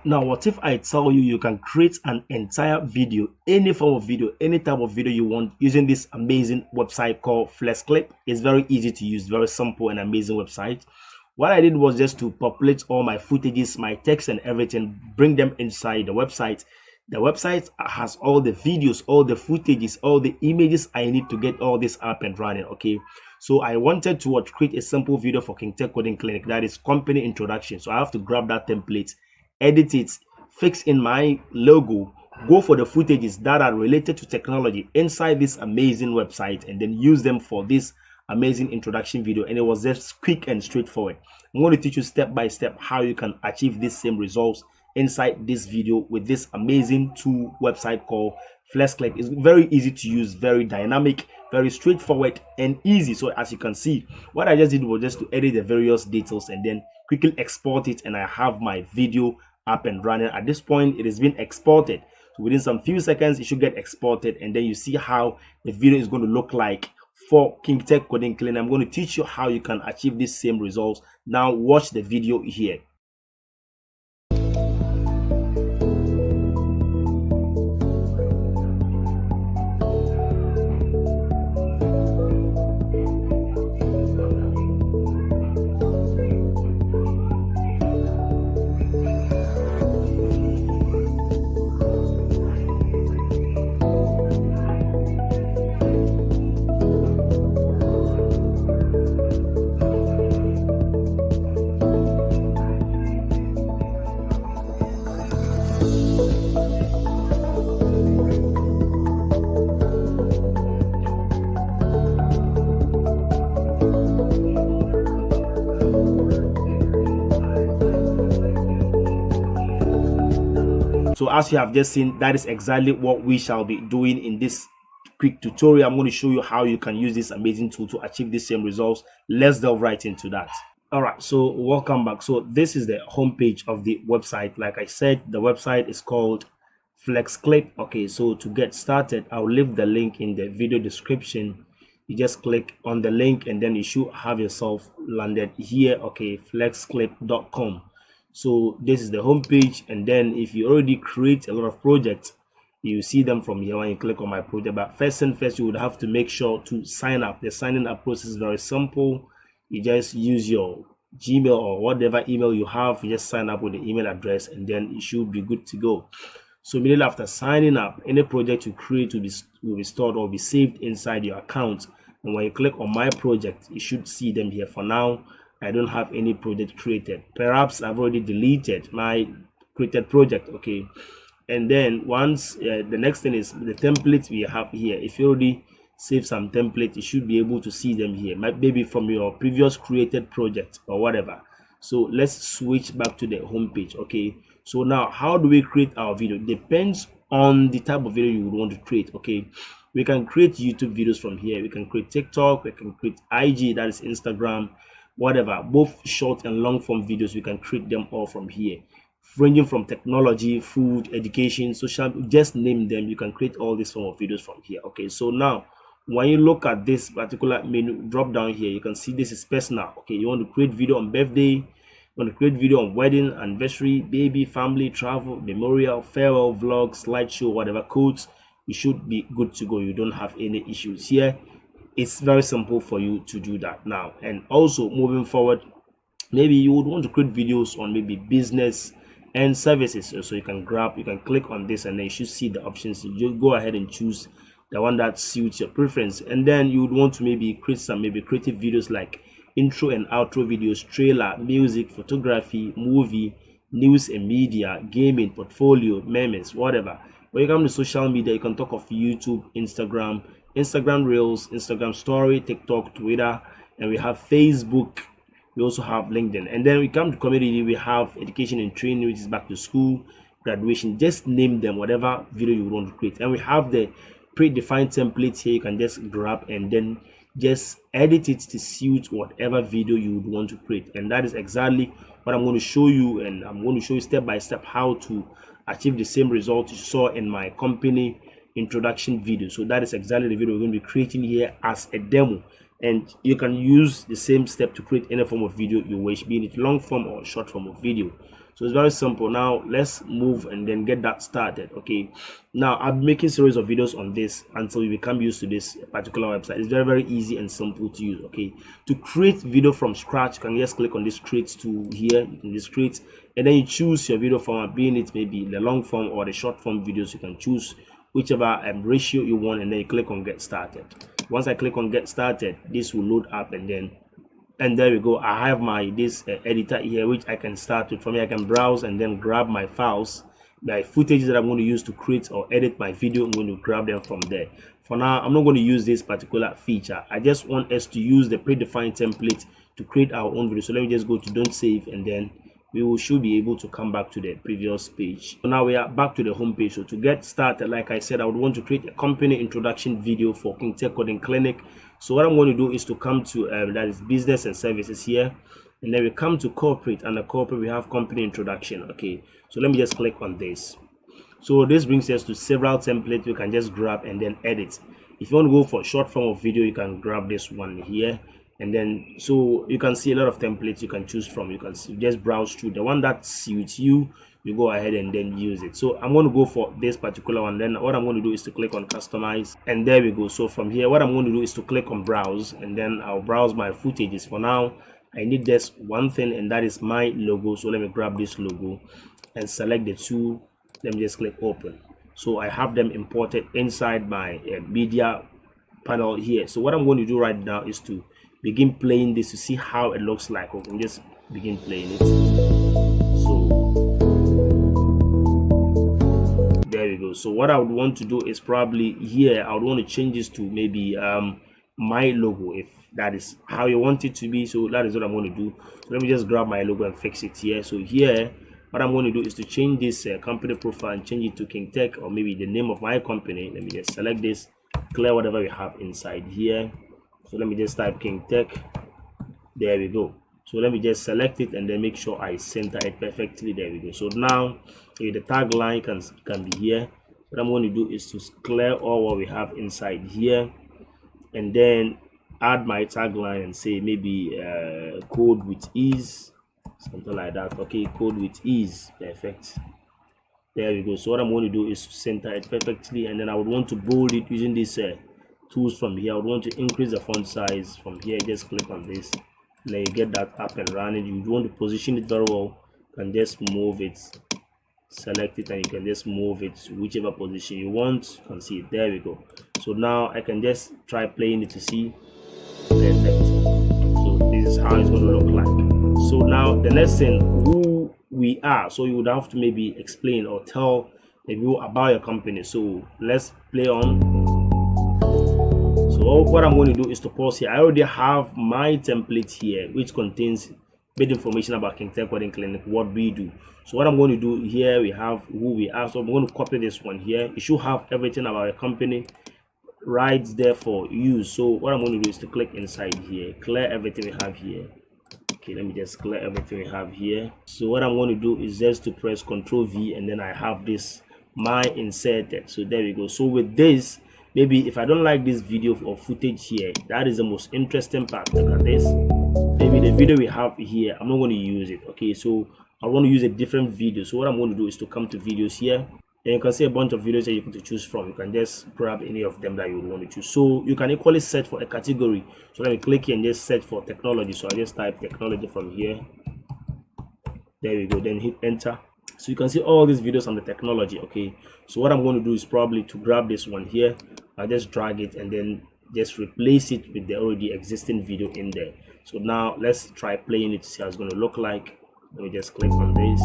Now, what if I tell you you can create an entire video, any form of video, any type of video you want using this amazing website called FlexClip? It's very easy to use, very simple and amazing website. What I did was just to populate all my footages, my text and everything, bring them inside the website. The website has all the videos, all the footages, all the images I need to get all this up and running. Okay, so I wanted to create a simple video for KingTech Coding Clinic, that is company introduction. So I have to grab that template, edit it, fix in my logo, go for the footages that are related to technology inside this amazing website, and then use them for this amazing introduction video. And it was just quick and straightforward. I'm going to teach you step by step how you can achieve these same results inside this video with this amazing tool website called FlexClip. It's very easy to use, very dynamic, very straightforward and easy. So as you can see, what I just did was just to edit the various details and then quickly export it, and I have my video up and running. At this point, it has been exported. So within some few seconds, it should get exported, and then you see how the video is going to look like for KingTech Coding Clinic. I'm going to teach you how you can achieve these same results. Now watch the video here. So as you have just seen, that is exactly what we shall be doing in this quick tutorial. I'm going to show you how you can use this amazing tool to achieve the same results. Let's delve right into that. All right, so welcome back. So this is the homepage of the website. Like I said, the website is called FlexClip. Okay, so to get started, I'll leave the link in the video description. You just click on the link and then you should have yourself landed here. Okay, flexclip.com. So this is the homepage, and then if you already create a lot of projects, you see them from here when you click on my project. But first and first, you would have to make sure to sign up. The signing up process is very simple. You just use your Gmail or whatever email you have. You just sign up with the email address, and then you should be good to go. So immediately after signing up, any project you create will be stored or be saved inside your account. And when you click on my project, you should see them here. For now, I don't have any project created. Perhaps I've already deleted my created project. Okay, and then once the next thing is the templates we have here. If you already save some templates, you should be able to see them here, maybe from your previous created project or whatever. So let's switch back to the home page. Okay, so now how do we create our video? Depends on the type of video you would want to create. Okay, we can create YouTube videos from here. We can create TikTok, we can create IG, that is Instagram, whatever, both short and long form videos. We can create them all from here, ranging from technology, food, education, social, just name them. You can create all these form of videos from here. Okay, so now when you look at this particular menu drop down here, you can see this is personal. Okay, you want to create video on birthday, you want to create video on wedding, anniversary, baby, family, travel, memorial, farewell, vlog, slideshow, whatever, quotes. You should be good to go. You don't have any issues here. It's very simple for you to do that now. And also moving forward, maybe you would want to create videos on maybe business and services. So you can click on this, and then you should see the options. You go ahead and choose the one that suits your preference. And then you would want to maybe create some creative videos like intro and outro videos, trailer, music, photography, movie, news and media, gaming, portfolio, memes, whatever. When you come to social media, you can talk of YouTube, Instagram Reels, Instagram Story, TikTok, Twitter, and we have Facebook. We also have LinkedIn. And then we come to community, we have education and training, which is back to school, graduation. Just name them, whatever video you want to create. And we have the predefined templates here. You can just grab and then just edit it to suit whatever video you would want to create. And that is exactly what I'm going to show you. And I'm going to show you step by step how to achieve the same result you saw in my company introduction video. So that is exactly the video we're going to be creating here as a demo, and you can use the same step to create any form of video you wish, be it long form or short form of video. So it's very simple. Now let's move and then get that started. Okay, now I'm making series of videos on this until you become used to this particular website. It's very easy and simple to use. Okay, to create video from scratch, you can just click on this create tool here. You can just create, and then you choose your video format, being it maybe the long form or the short form videos. You can choose whichever ratio you want, and then you click on get started. Once I click on get started, this will load up, and there we go. I have my editor here, which I can start with. From here I can browse and then grab my files, my footage that I'm going to use to create or edit my video. I'm going to grab them from there. For now, I'm not going to use this particular feature. I just want us to use the predefined template to create our own video. So let me just go to don't save, and then should be able to come back to the previous page. So now we are back to the home page. So to get started, like I said, I would want to create a company introduction video for KingTech Coding Clinic. So what I'm going to do is to come to that is business and services here, and then we come to corporate, and the corporate we have company introduction. Okay, so let me just click on this. So this brings us to several templates we can just grab and then edit. If you want to go for short form of video, you can grab this one here, and then so you can see a lot of templates you can choose from. You can just browse through the one that suits you. You go ahead and then use it. So I'm going to go for this particular one. Then what I'm going to do is to click on customize, and there we go. So from here, what I'm going to do is to click on browse, and then I'll browse my footages. For now, I need this one thing, and that is my logo. So let me grab this logo and select the two. Let me just click open. So I have them imported inside my media panel here. So what I'm going to do right now is to begin playing this to see how it looks like. We can just begin playing it. So there we go. So what I would want to do is probably here I would want to change this to maybe my logo, if that is how you want it to be. So that is what I'm going to do. So let me just grab my logo and fix it here. So here what I'm going to do is to change this company profile and change it to KingTech, or maybe the name of my company. Let me just select this, clear whatever we have inside here. So let me just type KingTech. There we go. So let me just select it and then make sure I center it perfectly. There we go. So now the tagline can be here. What I'm going to do is to clear all what we have inside here, and then add my tagline and say maybe code with ease, something like that. Okay, code with ease. Perfect. There we go. So what I'm going to do is to center it perfectly, and then I would want to bold it using this tools from here. I would want to increase the font size from here. Just click on this, and then you get that up and running. You want to position it very well, you can just move it, select it, and you can just move it to whichever position you want. You can see it. There we go. So now I can just try playing it to see. Perfect. So this is how it's going to look like. So now the next thing, who we are. So you would have to maybe explain or tell the viewer about your company. So let's play on. So what I'm going to do is to pause here. I already have my template here, which contains bit information about KingTech Coding Clinic, what we do. So what I'm going to do here, we have who we are. So I'm going to copy this one here. You should have everything about your company right there for you. So what I'm going to do is to click inside here, clear everything we have here. Okay, let me just clear everything we have here. So what I'm going to do is just to press Ctrl V, and then I have this my inserted. So there we go. So with this, maybe if I don't like this video or footage here, that is the most interesting part. Look at this. Maybe the video we have here, I'm not going to use it. Okay, so I want to use a different video. So what I'm going to do is to come to videos here, and you can see a bunch of videos that you can choose from. You can just grab any of them that you want to choose. So you can equally search for a category. So let me click here and just search for technology. So I just type technology from here. There we go. Then hit enter. So you can see all these videos on the technology. Okay, so what I'm going to do is probably to grab this one here. I'll just drag it and then just replace it with the already existing video in there. So now let's try playing it to see how it's going to look like. Let me just click on this,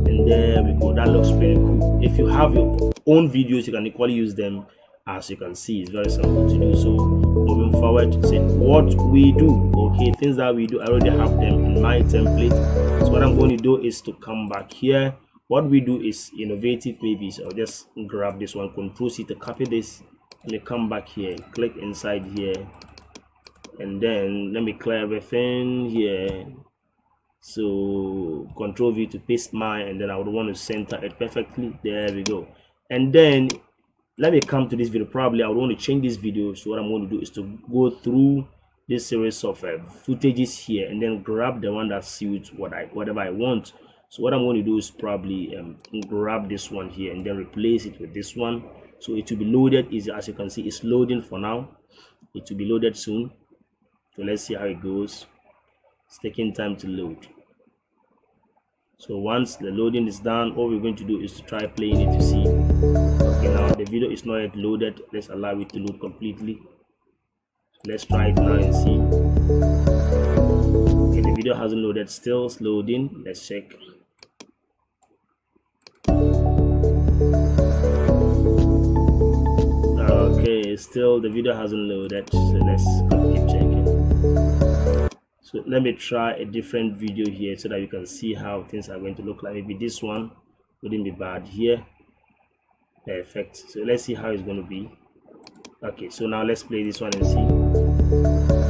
and there we go. That looks pretty cool. If you have your own videos, you can equally use them. As you can see, it's very simple to do. So moving forward, say what we do. Okay, things that we do, I already have them in my template. So what I'm going to do is to come back here. What we do is innovative, maybe. So I'll just grab this one, Control C to copy this, and then come back here, click inside here, and then let me clear everything here. So Control V to paste mine, and then I would want to center it perfectly. There we go. And then let me come to this video. Probably I would want to change this video. So what I'm going to do is to go through this series of footages here, and then grab the one that suits whatever I want. So what I'm going to do is probably grab this one here and then replace it with this one. So it will be loaded. As you can see, it's loading for now. It will be loaded soon. So let's see how it goes. It's taking time to load. So once the loading is done, all we're going to do is to try playing it to see. Okay, now the video is not yet loaded. Let's allow it to load completely. Let's try it now and see. Okay, the video hasn't loaded, still it's loading. Let's check. Okay, still the video hasn't loaded, so let's keep checking. So let me try a different video here so that you can see how things are going to look like. Maybe this one wouldn't be bad here. Perfect. So let's see how it's going to be. Okay, so now let's play this one and see.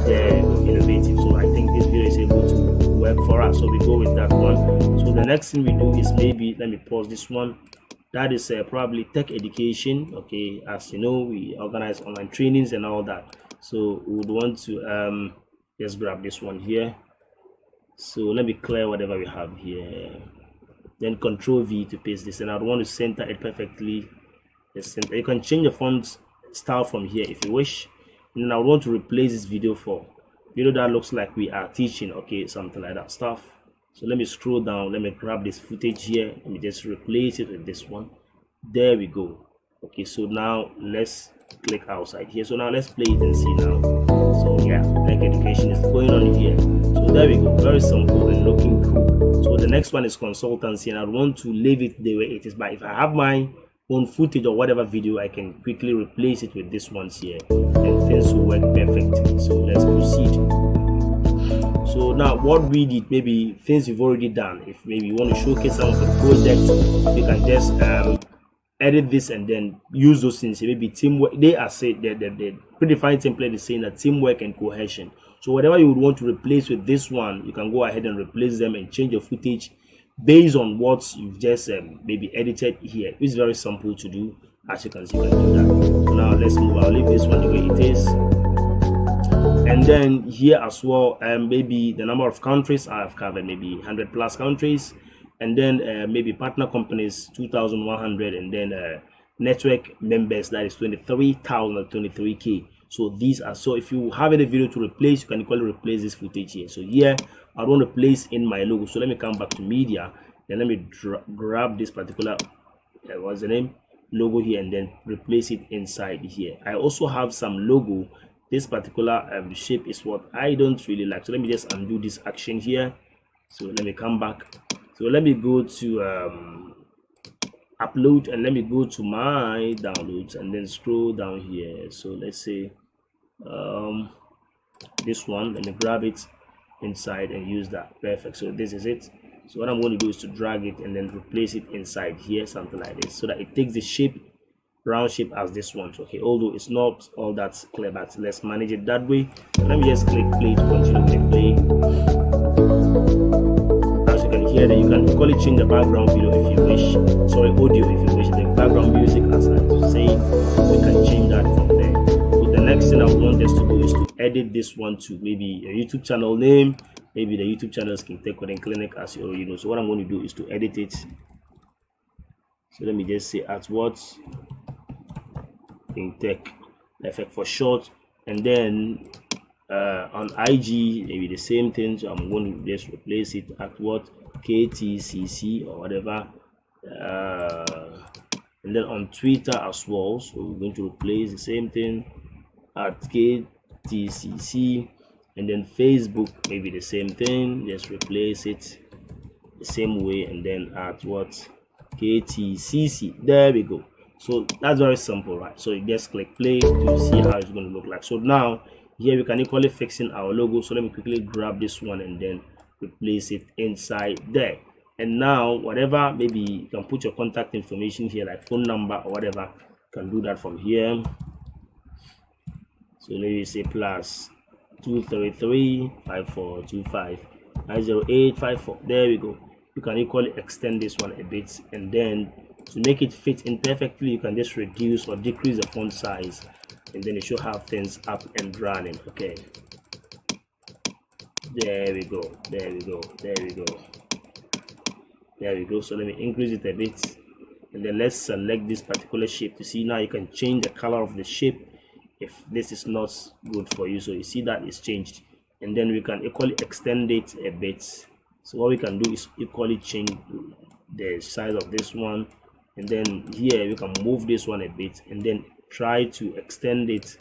There we go, innovative. So I think this video is able to work for us, so we go with that one. So the next thing we do is, maybe let me pause this one. That is probably tech education. Okay, as you know, we organize online trainings and all that, so we would want to just grab this one here. So let me clear whatever we have here, then Control V to paste this, and I want to center it perfectly. The center. You can change the font style from here if you wish. And then I want to replace this video for video that looks like we are teaching, okay, something like that stuff. So let me scroll down, let me grab this footage here, let me just replace it with this one. There we go. Okay, so now let's click outside here. So now let's play it and see now. So yeah, tech education is going on here. So there we go, very simple and looking cool. So the next one is consultancy, and I want to leave it the way it is, but if I have my own footage or whatever video, I can quickly replace it with this ones here and things will work perfectly. So let's proceed. So now what we did, maybe things you've already done, if maybe you want to showcase some of the project, you can just edit this and then use those things. Maybe teamwork, they are saying the predefined template is saying that teamwork and cohesion. So whatever you would want to replace with this one, you can go ahead and replace them and change your footage based on what you've just maybe edited here. It's very simple to do. As you can see, you can do that. So now let's move. I'll leave this one the way it is. And then here as well, maybe the number of countries I've covered, maybe 100 plus countries, and then maybe partner companies 2,100, and then network members, that is 23,000 or 23k. So these are, so if you have any video to replace, you can equally replace this footage here. So here I want to place in my logo. So let me come back to media, then let me grab this particular what's the name, logo here, and then replace it inside here. I also have some logo. This particular shape is what I don't really like, so let me just undo this action here. So let me come back. So let me go to upload, and let me go to my downloads and then scroll down here. So let's say this one, let me grab it inside and use that. Perfect. So this is it. So what I'm going to do is to drag it and then replace it inside here, something like this, so that it takes the shape, round shape as this one. Okay, although it's not all that clear, but let's manage it that way. So let me just click play to continue with play. As you can hear, that you can equally change the background video if you wish, sorry, audio if you wish. The background music, as I was saying, we can change that from there. So the next thing I want us to do is to edit this one to maybe a YouTube channel name. Maybe the YouTube channel is KingTech Clinic, as you already know. So what I'm going to do is to edit it. So let me just say at what KingTech effect for short, and then on IG maybe the same thing. So I'm going to just replace it at what KTCC or whatever, and then on Twitter as well. So we're going to replace the same thing at KTCC, and then Facebook maybe the same thing, just replace it the same way, and then at what KTCC. There we go. So that's very simple, right? So you just click play to see how it's going to look like. So now here we can equally fix in our logo. So let me quickly grab this one and then replace it inside there. And now whatever, maybe you can put your contact information here, like phone number or whatever, you can do that from here. So let me say plus 233 5425 90854. There we go. You can equally extend this one a bit, and then to make it fit in perfectly, you can just reduce or decrease the font size, and then it should have things up and running. Okay, there we go, there we go, there we go. There we go. So let me increase it a bit, and then let's select this particular shape to see. Now you can change the color of the shape if this is not good for you. So you see that it's changed, and then we can equally extend it a bit. So what we can do is equally change the size of this one, and then here we can move this one a bit, and then try to extend it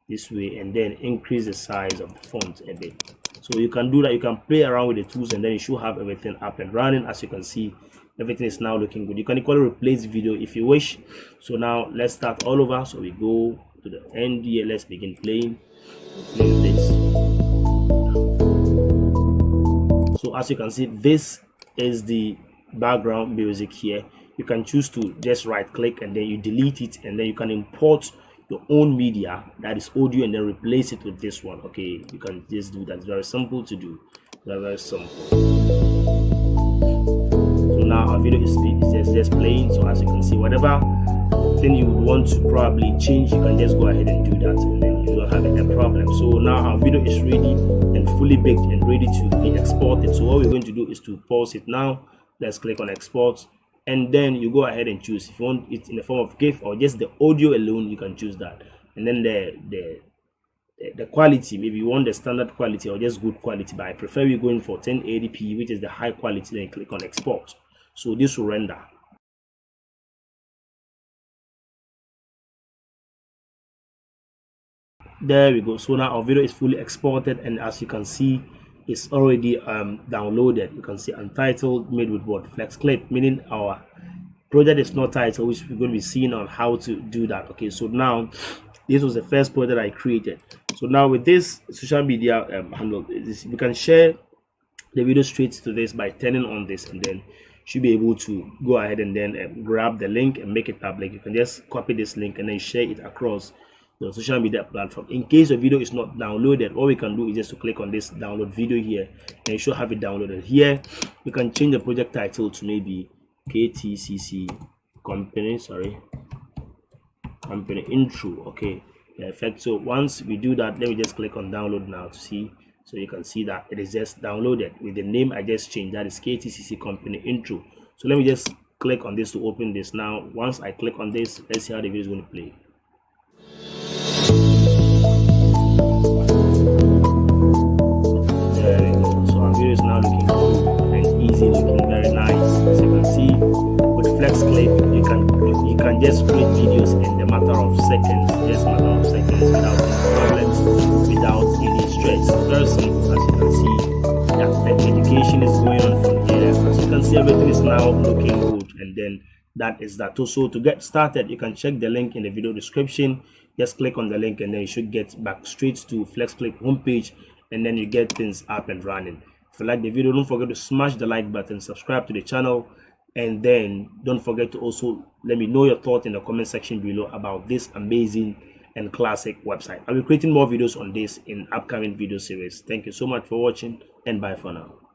this way, and then increase the size of the font a bit. So you can do that. You can play around with the tools, and then you should have everything up and running. As you can see, everything is now looking good. You can equally replace video if you wish. So now let's start all over. So we go to the end here. Let's begin playing. Play with this. So as you can see, this is the background music here. You can choose to just right click and then you delete it, and then you can import your own media, that is audio, and then replace it with this one. Okay, you can just do that. It's very simple to do. Very simple. So now our video is just playing. So as you can see, whatever thing you would want to probably change, you can just go ahead and do that, and then you don't have any problem. So now our video is ready and fully baked and ready to be exported. So what we're going to do is to pause it now. Let's click on export, and then you go ahead and choose if you want it in the form of GIF or just the audio alone. You can choose that, and then the quality, maybe you want the standard quality or just good quality, but I prefer you going for 1080p, which is the high quality. Then you click on export. So this will render. There we go. So now our video is fully exported, and as you can see, it's already downloaded. You can see untitled, made with what? FlexClip, meaning our project is not titled, which we're going to be seeing on how to do that. Okay, so now this was the first project I created. So now with this social media handle, we can share the video straight to this by turning on this, and then should be able to go ahead and then grab the link and make it public. You can just copy this link and then share it across the social media platform. In case the video is not downloaded, all we can do is just to click on this download video here, and you should have it downloaded. Here you can change the project title to maybe KTCC company intro. Okay, perfect. So once we do that, let me just click on download now to see. So you can see that it is just downloaded with the name I just changed, that is KTCC company intro. So let me just click on this to open this now. Once I click on this, let's see how the video is going to play. There we go. So our video is now looking good and easy, looking very nice. As you can see, with FlexClip, you can just create videos in the matter of seconds, without any problems, without any stress. Very simple. As you can see, the education is going on from here. As you can see, everything is now looking good, and then that is that. So to get started, you can check the link in the video description. Just click on the link, and then you should get back straight to FlexClip homepage, and then you get things up and running. If you like the video, don't forget to smash the like button, subscribe to the channel, and then don't forget to also let me know your thoughts in the comment section below about this amazing and classic website. I'll be creating more videos on this in upcoming video series. Thank you so much for watching, and bye for now.